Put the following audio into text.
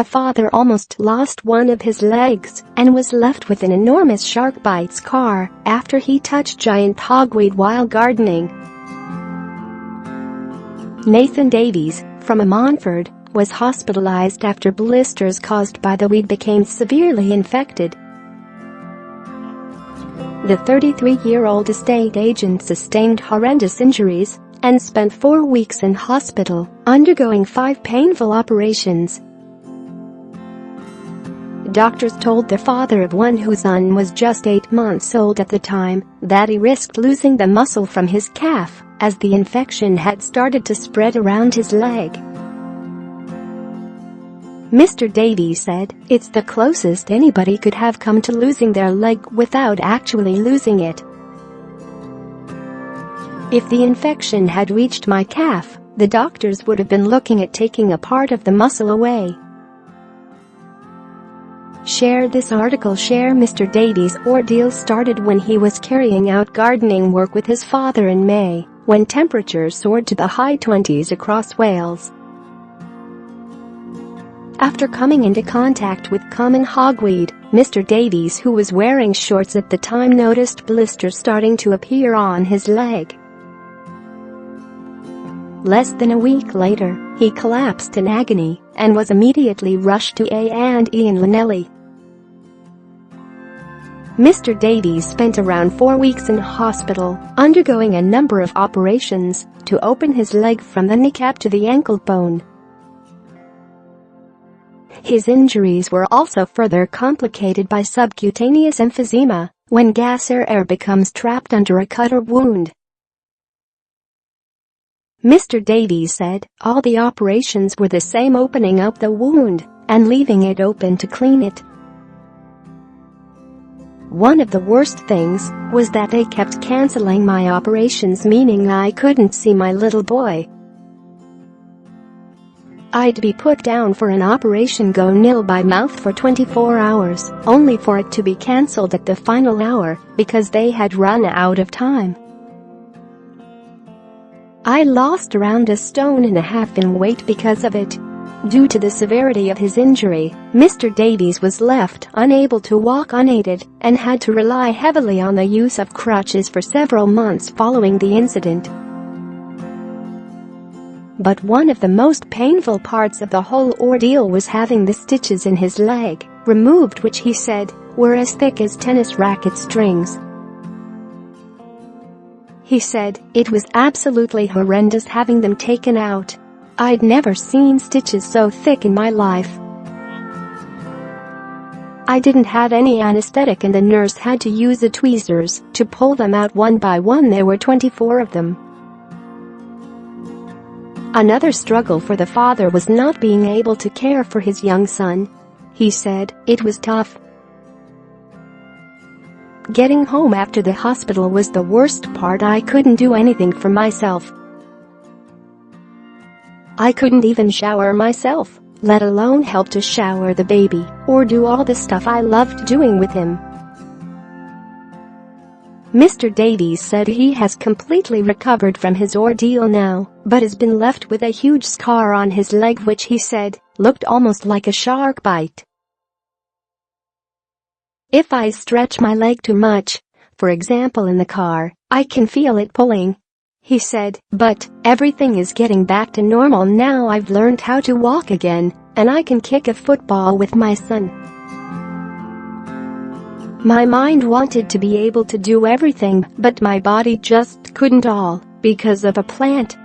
A father almost lost one of his legs and was left with an enormous shark bite scar after he touched giant hogweed while gardening. Nathan Davies, from Montford, was hospitalized after blisters caused by the weed became severely infected. The 33-year-old estate agent sustained horrendous injuries and spent 4 weeks in hospital, undergoing 5 painful operations. Doctors told the father of one whose son was just 8 months old at the time that he risked losing the muscle from his calf as the infection had started to spread around his leg. Mr. Davies said, "It's the closest anybody could have come to losing their leg without actually losing it. If the infection had reached my calf, the doctors would have been looking at taking a part of the muscle away." Share this article. Share Mr. Davies' ordeal started when he was carrying out gardening work with his father in May, when temperatures soared to the high 20s across Wales. After coming into contact with common hogweed, Mr. Davies, who was wearing shorts at the time, noticed blisters starting to appear on his leg. Less than a week later, he collapsed in agony and was immediately rushed to A&E in Llanelli. Mr. Davies spent around 4 weeks in hospital, undergoing a number of operations to open his leg from the kneecap to the ankle bone. His injuries were also further complicated by subcutaneous emphysema, when gas or air becomes trapped under a cut or wound. Mr. Davies said, "All the operations were the same, opening up the wound and leaving it open to clean it. One of the worst things was that they kept canceling my operations, meaning I couldn't see my little boy. I'd be put down for an operation, go nil by mouth for 24 hours, only for it to be cancelled at the final hour because they had run out of time. I lost around 1.5 stones in weight because of it." Due to the severity of his injury, Mr. Davies was left unable to walk unaided and had to rely heavily on the use of crutches for several months following the incident. But one of the most painful parts of the whole ordeal was having the stitches in his leg removed, which he said were as thick as tennis racket strings. He said, "It was absolutely horrendous having them taken out. I'd never seen stitches so thick in my life. I didn't have any anesthetic and the nurse had to use the tweezers to pull them out one by one. There were 24 of them." Another struggle for the father was not being able to care for his young son. He said, "It was tough. Getting home after the hospital was the worst part. I couldn't do anything for myself. I couldn't even shower myself, let alone help to shower the baby or do all the stuff I loved doing with him." Mr. Davies said he has completely recovered from his ordeal now, but has been left with a huge scar on his leg which he said looked almost like a shark bite. "If I stretch my leg too much, for example in the car, I can feel it pulling," he said, "but everything is getting back to normal now. I've learned how to walk again, and I can kick a football with my son. My mind wanted to be able to do everything, but my body just couldn't all because of a plant."